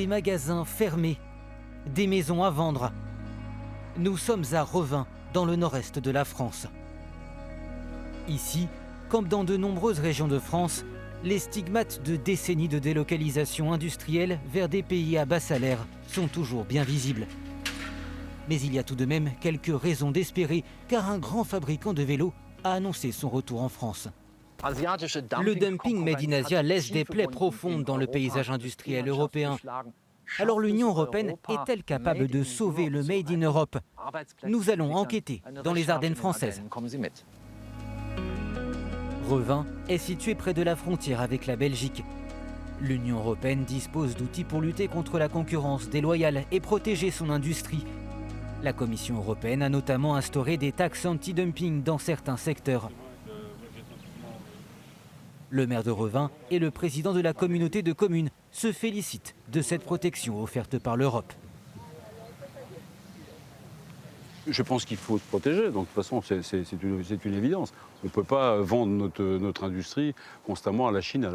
des magasins fermés, des maisons à vendre. Nous sommes à Revin, dans le nord-est de la France. Ici, comme dans de nombreuses régions de France, les stigmates de décennies de délocalisation industrielle vers des pays à bas salaire sont toujours bien visibles. Mais il y a tout de même quelques raisons d'espérer, car un grand fabricant de vélos a annoncé son retour en France. Le dumping made in Asia laisse des plaies profondes dans le paysage industriel européen. Alors l'Union européenne est-elle capable de sauver le Made in Europe? Nous allons enquêter dans les Ardennes françaises. Revin est situé près de la frontière avec la Belgique. L'Union européenne dispose d'outils pour lutter contre la concurrence déloyale et protéger son industrie. La Commission européenne a notamment instauré des taxes anti-dumping dans certains secteurs. Le maire de Revin et le président de la communauté de communes se félicitent de cette protection offerte par l'Europe. Je pense qu'il faut se protéger, donc de toute façon c'est une évidence. On ne peut pas vendre notre industrie constamment à la Chine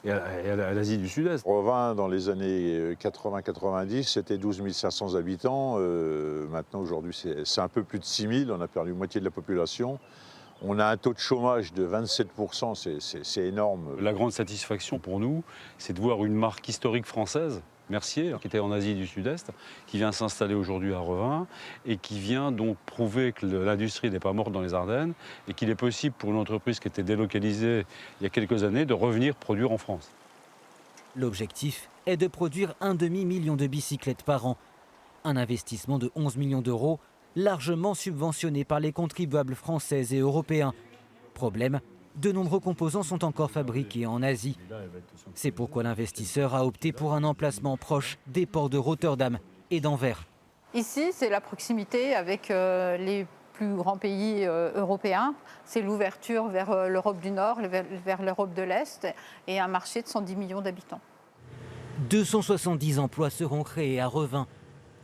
et à l'Asie du Sud-Est. Revin, dans les années 80-90, c'était 12 500 habitants. Maintenant, aujourd'hui, c'est un peu plus de 6 000. On a perdu moitié de la population. On a un taux de chômage de 27%, c'est énorme. La grande satisfaction pour nous, c'est de voir une marque historique française, Mercier, qui était en Asie du Sud-Est, qui vient s'installer aujourd'hui à Revin et qui vient donc prouver que l'industrie n'est pas morte dans les Ardennes et qu'il est possible pour une entreprise qui était délocalisée il y a quelques années de revenir produire en France. L'objectif est de produire 1 demi-million de bicyclettes par an. Un investissement de 11 millions d'euros, largement subventionné par les contribuables français et européens. Problème, de nombreux composants sont encore fabriqués en Asie. C'est pourquoi l'investisseur a opté pour un emplacement proche des ports de Rotterdam et d'Anvers. Ici, c'est la proximité avec les plus grands pays européens. C'est l'ouverture vers l'Europe du Nord, vers l'Europe de l'Est et un marché de 110 millions d'habitants. 270 emplois seront créés à Revin.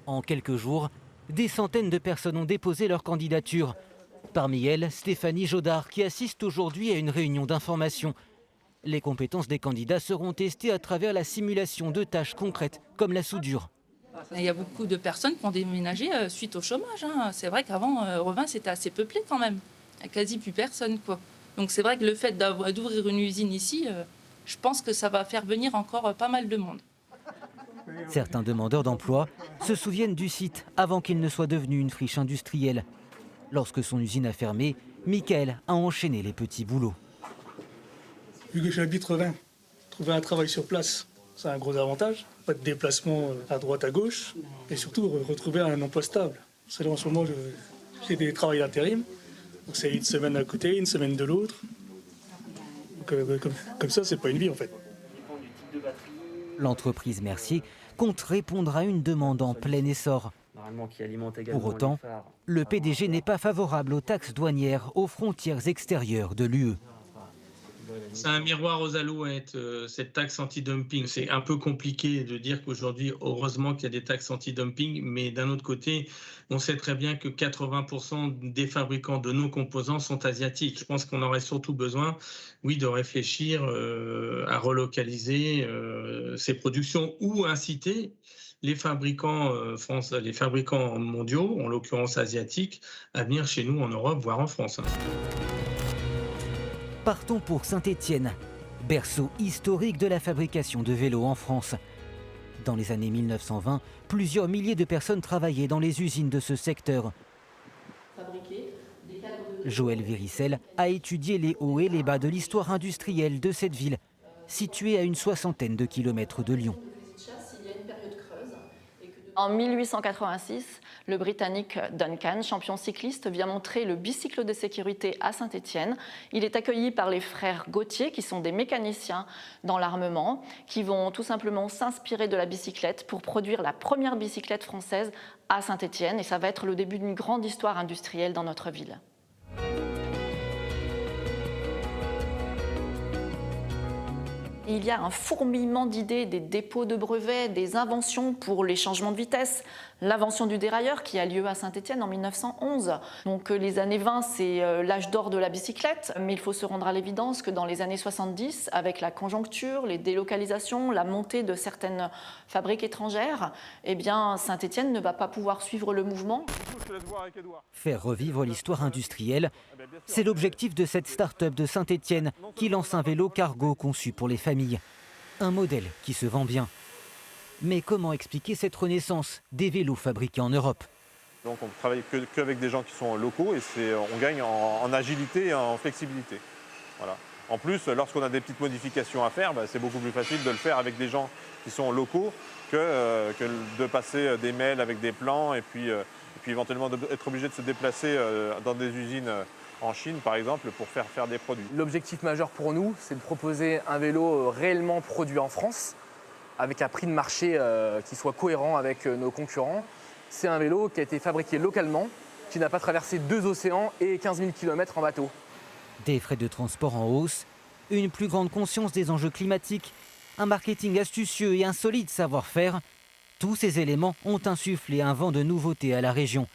En quelques jours, des centaines de personnes ont déposé leur candidature. Parmi elles, Stéphanie Jodard, qui assiste aujourd'hui à une réunion d'information. Les compétences des candidats seront testées à travers la simulation de tâches concrètes, comme la soudure. Il y a beaucoup de personnes qui ont déménagé suite au chômage. C'est vrai qu'avant, Revin, c'était assez peuplé quand même. Il n'y a quasi plus personne, quoi. Donc c'est vrai que le fait d'ouvrir une usine ici, je pense que ça va faire venir encore pas mal de monde. Certains demandeurs d'emploi se souviennent du site avant qu'il ne soit devenu une friche industrielle. Lorsque son usine a fermé, Michael a enchaîné les petits boulots. Vu que j'habite Revin, trouver un travail sur place, c'est un gros avantage. Pas de déplacement à droite, à gauche. Et surtout, retrouver un emploi stable. C'est là, en ce moment, j'ai des travails d'intérim. Donc c'est une semaine d'un côté, une semaine de l'autre. Comme ça, c'est pas une vie en fait. L'entreprise Mercier compte répondre à une demande en plein essor. Pour autant, le PDG n'est pas favorable aux taxes douanières aux frontières extérieures de l'UE. C'est un miroir aux alouettes, cette taxe anti-dumping. C'est un peu compliqué de dire qu'aujourd'hui, heureusement qu'il y a des taxes anti-dumping, mais d'un autre côté, on sait très bien que 80% des fabricants de nos composants sont asiatiques. Je pense qu'on aurait surtout besoin, oui, de réfléchir à relocaliser ces productions ou inciter les fabricants les fabricants mondiaux, en l'occurrence asiatiques, à venir chez nous en Europe, voire en France. Partons pour Saint-Étienne, berceau historique de la fabrication de vélos en France. Dans les années 1920, plusieurs milliers de personnes travaillaient dans les usines de ce secteur. Joël Véricel a étudié les hauts et les bas de l'histoire industrielle de cette ville, située à une 60aine de kilomètres de Lyon. En 1886, le Britannique Duncan, champion cycliste, vient montrer le bicycle de sécurité à Saint-Étienne. Il est accueilli par les frères Gauthier, qui sont des mécaniciens dans l'armement, qui vont tout simplement s'inspirer de la bicyclette pour produire la première bicyclette française à Saint-Étienne. Et ça va être le début d'une grande histoire industrielle dans notre ville. Il y a un fourmillement d'idées, des dépôts de brevets, des inventions pour les changements de vitesse, l'invention du dérailleur qui a lieu à Saint-Étienne en 1911. Donc les années 20, c'est l'âge d'or de la bicyclette, mais il faut se rendre à l'évidence que dans les années 70, avec la conjoncture, les délocalisations, la montée de certaines fabriques étrangères, eh bien Saint-Étienne ne va pas pouvoir suivre le mouvement. Faire revivre l'histoire industrielle, c'est l'objectif de cette start-up de Saint-Étienne qui lance un vélo cargo conçu pour les familles. Un modèle qui se vend bien. Mais comment expliquer cette renaissance des vélos fabriqués en Europe? Donc on ne travaille qu'avec des gens qui sont locaux et on gagne en agilité et en flexibilité. Voilà. En plus, lorsqu'on a des petites modifications à faire, c'est beaucoup plus facile de le faire avec des gens qui sont locaux que de passer des mails avec des plans et puis éventuellement d'être obligé de se déplacer dans des usines en Chine, par exemple, pour faire des produits. L'objectif majeur pour nous, c'est de proposer un vélo réellement produit en France, avec un prix de marché qui soit cohérent avec nos concurrents. C'est un vélo qui a été fabriqué localement, qui n'a pas traversé 2 océans et 15 000 km en bateau. Des frais de transport en hausse, une plus grande conscience des enjeux climatiques, un marketing astucieux et un solide savoir-faire, tous ces éléments ont insufflé un vent de nouveautés à la région.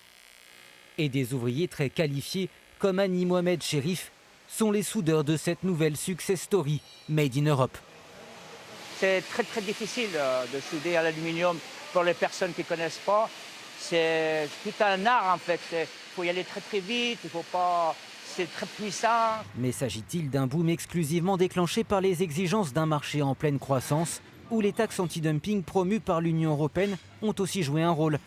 Et des ouvriers très qualifiés, comme Annie Mohamed Chérif, sont les soudeurs de cette nouvelle success story Made in Europe. C'est très difficile de souder à l'aluminium pour les personnes qui ne connaissent pas. C'est tout un art en fait. Il faut y aller très vite, il faut pas... c'est très puissant. Mais s'agit-il d'un boom exclusivement déclenché par les exigences d'un marché en pleine croissance, où les taxes anti-dumping promues par l'Union européenne ont aussi joué un rôle?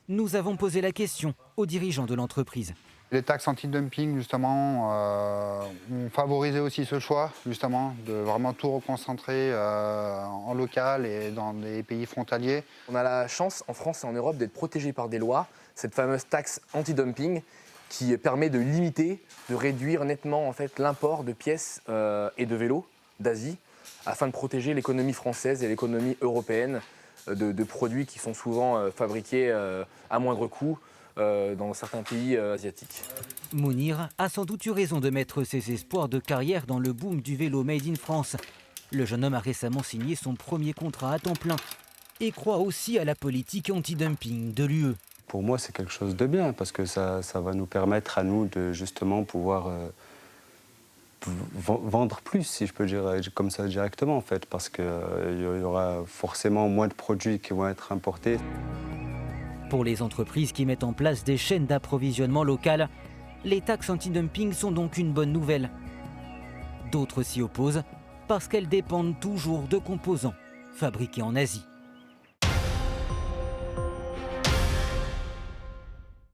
Nous avons posé la question aux dirigeants de l'entreprise. Les taxes anti-dumping, justement, ont favorisé aussi ce choix, justement, de vraiment tout reconcentrer en local et dans des pays frontaliers. On a la chance, en France et en Europe, d'être protégés par des lois, cette fameuse taxe anti-dumping qui permet de limiter, de réduire nettement en fait, l'import de pièces et de vélos d'Asie, afin de protéger l'économie française et l'économie européenne de produits qui sont souvent fabriqués à moindre coût, dans certains pays asiatiques. Mounir a sans doute eu raison de mettre ses espoirs de carrière dans le boom du vélo Made in France. Le jeune homme a récemment signé son premier contrat à temps plein et croit aussi à la politique anti-dumping de l'UE. Pour moi, c'est quelque chose de bien parce que ça va nous permettre à nous de justement pouvoir vendre plus, si je peux dire comme ça directement en fait, parce qu'il y aura forcément moins de produits qui vont être importés. Pour les entreprises qui mettent en place des chaînes d'approvisionnement locales, les taxes anti-dumping sont donc une bonne nouvelle. D'autres s'y opposent parce qu'elles dépendent toujours de composants fabriqués en Asie.